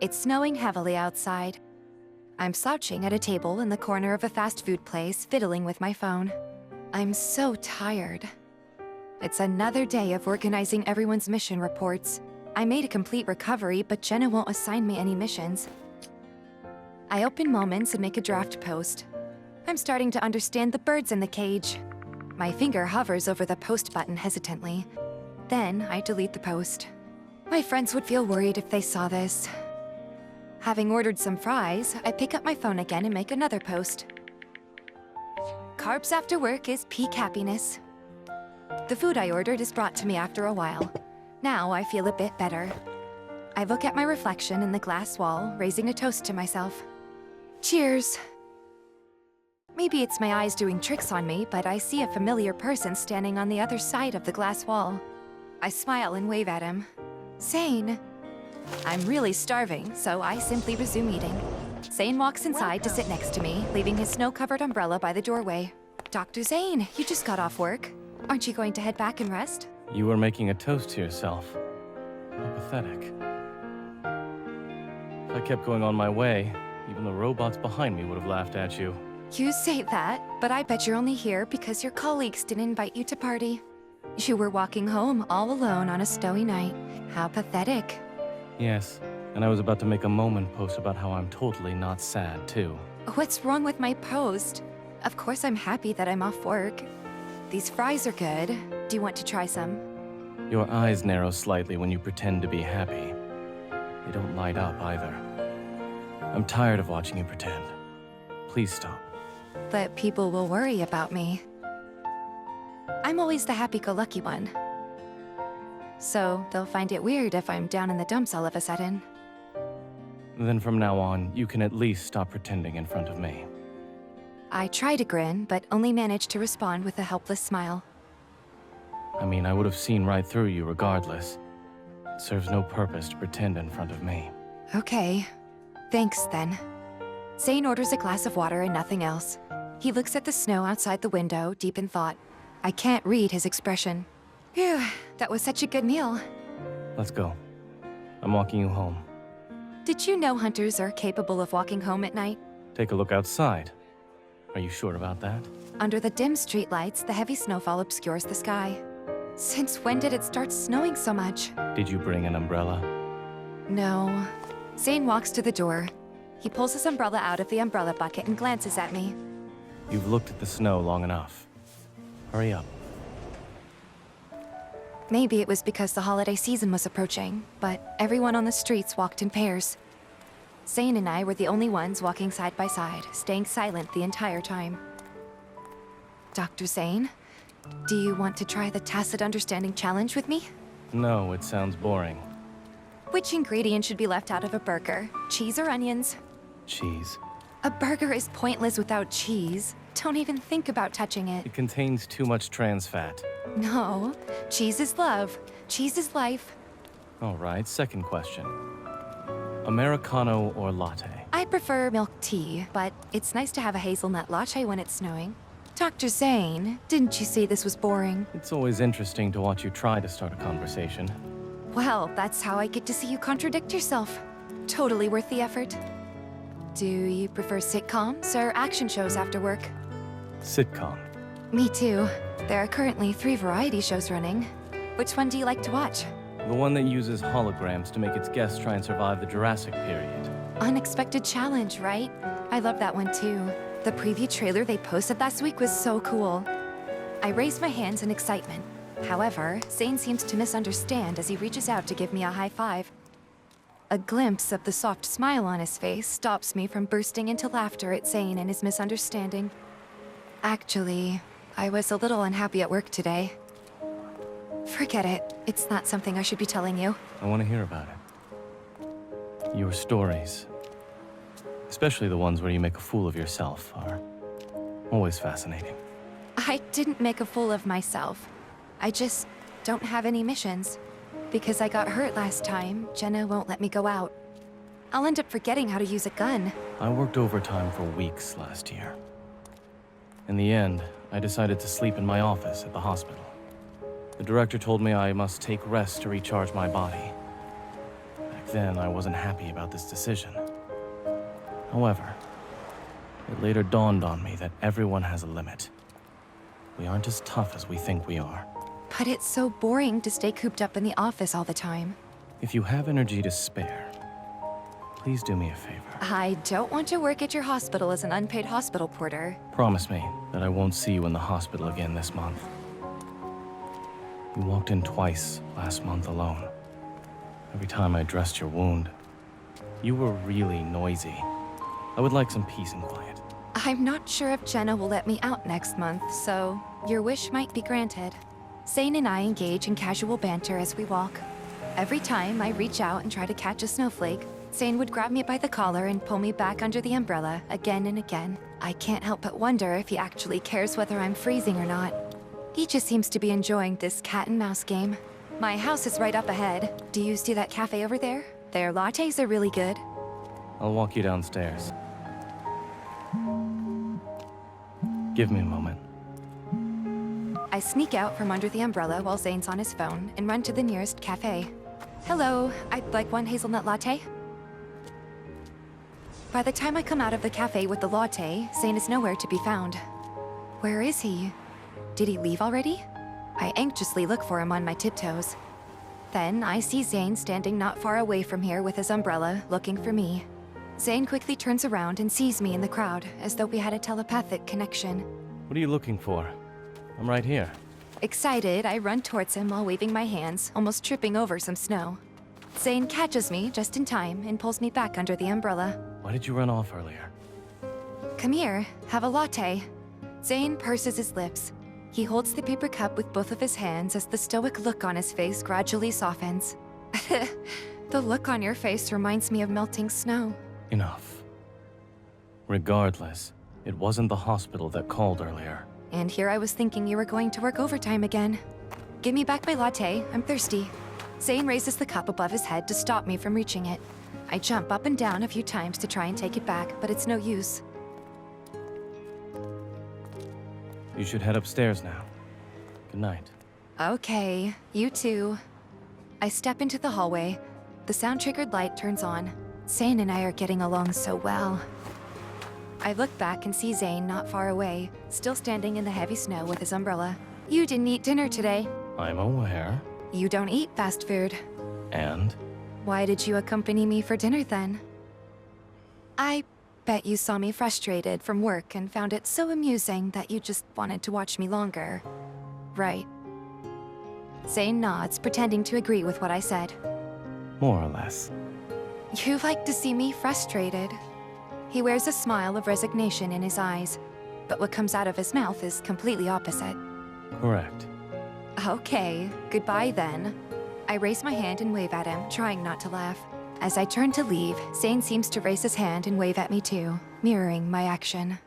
It's snowing heavily outside. I'm slouching at a table in the corner of a fast food place, fiddling with my phone. I'm so tired. It's another day of organizing everyone's mission reports. I made a complete recovery, but Jenna won't assign me any missions. I open Moments and make a draft post. I'm starting to understand the birds in the cage. My finger hovers over the post button hesitantly. Then I delete the post. My friends would feel worried if they saw this. Having ordered some fries, I pick up my phone again and make another post. Carbs after work is peak happiness. The food I ordered is brought to me after a while. Now I feel a bit better. I look at my reflection in the glass wall, raising a toast to myself. Cheers! Maybe it's my eyes doing tricks on me, but I see a familiar person standing on the other side of the glass wall. I smile and wave at him. Zayne! I'm really starving, so I simply resume eating. Zayne walks inside to sit next to me, leaving his snow-covered umbrella by the doorway. Dr. Zayne, you just got off work. Aren't you going to head back and rest? You were making a toast to yourself. How pathetic. If I kept going on my way, even the robots behind me would have laughed at you. You say that, but I bet you're only here because your colleagues didn't invite you to party. You were walking home all alone on a snowy night. How pathetic. Yes, and I was about to make a moment post about how I'm totally not sad, too. What's wrong with my post? Of course I'm happy that I'm off work. These fries are good. Do you want to try some? Your eyes narrow slightly when you pretend to be happy. They don't light up either. I'm tired of watching you pretend. Please stop. But people will worry about me. I'm always the happy-go-lucky one. So they'll find it weird if I'm down in the dumps all of a sudden. Then from now on, you can at least stop pretending in front of me. I try to grin, but only manage to respond with a helpless smile. I mean, I would have seen right through you regardless. It serves no purpose to pretend in front of me. Okay. Thanks, then. Zayne orders a glass of water and nothing else. He looks at the snow outside the window, deep in thought. I can't read his expression. Phew, that was such a good meal. Let's go. I'm walking you home. Did you know hunters are capable of walking home at night? Take a look outside. Are you sure about that? Under the dim streetlights, the heavy snowfall obscures the sky. Since when did it start snowing so much? Did you bring an umbrella? No. Zayne walks to the door. He pulls his umbrella out of the umbrella bucket and glances at me. You've looked at the snow long enough. Hurry up. Maybe it was because the holiday season was approaching, but everyone on the streets walked in pairs. Zayne and I were the only ones walking side by side, staying silent the entire time. Dr. Zayne, do you want to try the tacit understanding challenge with me? No, it sounds boring. Which ingredient should be left out of a burger? Cheese or onions? Cheese. A burger is pointless without cheese. Don't even think about touching it. It contains too much trans fat. No. Cheese is love. Cheese is life. All right, second question. Americano or latte? I prefer milk tea, but it's nice to have a hazelnut latte when it's snowing. Dr. Zayne, didn't you say this was boring? It's always interesting to watch you try to start a conversation. Well, that's how I get to see you contradict yourself. Totally worth the effort. Do you prefer sitcoms or action shows after work? Sitcom. Me too. There are currently 3 variety shows running. Which one do you like to watch? The one that uses holograms to make its guests try and survive the Jurassic period. Unexpected challenge, right? I love that one too. The preview trailer they posted last week was so cool. I raise my hands in excitement. However, Zayne seems to misunderstand as he reaches out to give me a high five. A glimpse of the soft smile on his face stops me from bursting into laughter at Zayne and his misunderstanding. Actually, I was a little unhappy at work today. Forget it. It's not something I should be telling you. I want to hear about it. Your stories, especially the ones where you make a fool of yourself, are always fascinating. I didn't make a fool of myself. I just don't have any missions. Because I got hurt last time, Jenna won't let me go out. I'll end up forgetting how to use a gun. I worked overtime for weeks last year. In the end, I decided to sleep in my office at the hospital. The director told me I must take rest to recharge my body. Back then, I wasn't happy about this decision. However, it later dawned on me that everyone has a limit. We aren't as tough as we think we are. But it's so boring to stay cooped up in the office all the time. If you have energy to spare, please do me a favor. I don't want to work at your hospital as an unpaid hospital porter. Promise me that I won't see you in the hospital again this month. You walked in twice last month alone. Every time I dressed your wound, you were really noisy. I would like some peace and quiet. I'm not sure if Jenna will let me out next month, so your wish might be granted. Zayne and I engage in casual banter as we walk. Every time I reach out and try to catch a snowflake, Zayne would grab me by the collar and pull me back under the umbrella again and again. I can't help but wonder if he actually cares whether I'm freezing or not. He just seems to be enjoying this cat and mouse game. My house is right up ahead. Do you see that cafe over there? Their lattes are really good. I'll walk you downstairs. Give me a moment. I sneak out from under the umbrella while Zayne's on his phone and run to the nearest cafe. Hello, I'd like one hazelnut latte. By the time I come out of the cafe with the latte, Zayne is nowhere to be found. Where is he? Did he leave already? I anxiously look for him on my tiptoes. Then I see Zayne standing not far away from here with his umbrella, looking for me. Zayne quickly turns around and sees me in the crowd, as though we had a telepathic connection. What are you looking for? I'm right here. Excited, I run towards him while waving my hands, almost tripping over some snow. Zayne catches me just in time and pulls me back under the umbrella. Why did you run off earlier? Come here, have a latte. Zayne purses his lips. He holds the paper cup with both of his hands as the stoic look on his face gradually softens. The look on your face reminds me of melting snow. Enough. Regardless, it wasn't the hospital that called earlier. And here I was thinking you were going to work overtime again. Give me back my latte, I'm thirsty. Zayne raises the cup above his head to stop me from reaching it. I jump up and down a few times to try and take it back, but it's no use. You should head upstairs now. Good night. Okay, you too. I step into the hallway. The sound-triggered light turns on. Zayne and I are getting along so well. I look back and see Zayne not far away, still standing in the heavy snow with his umbrella. You didn't eat dinner today. I'm aware. You don't eat fast food. And? Why did you accompany me for dinner then? I bet you saw me frustrated from work and found it so amusing that you just wanted to watch me longer. Right. Zayne nods, pretending to agree with what I said. More or less. You like to see me frustrated. He wears a smile of resignation in his eyes, but what comes out of his mouth is completely opposite. Correct. Okay, goodbye then. I raise my hand and wave at him, trying not to laugh. As I turn to leave, Zayne seems to raise his hand and wave at me too, mirroring my action.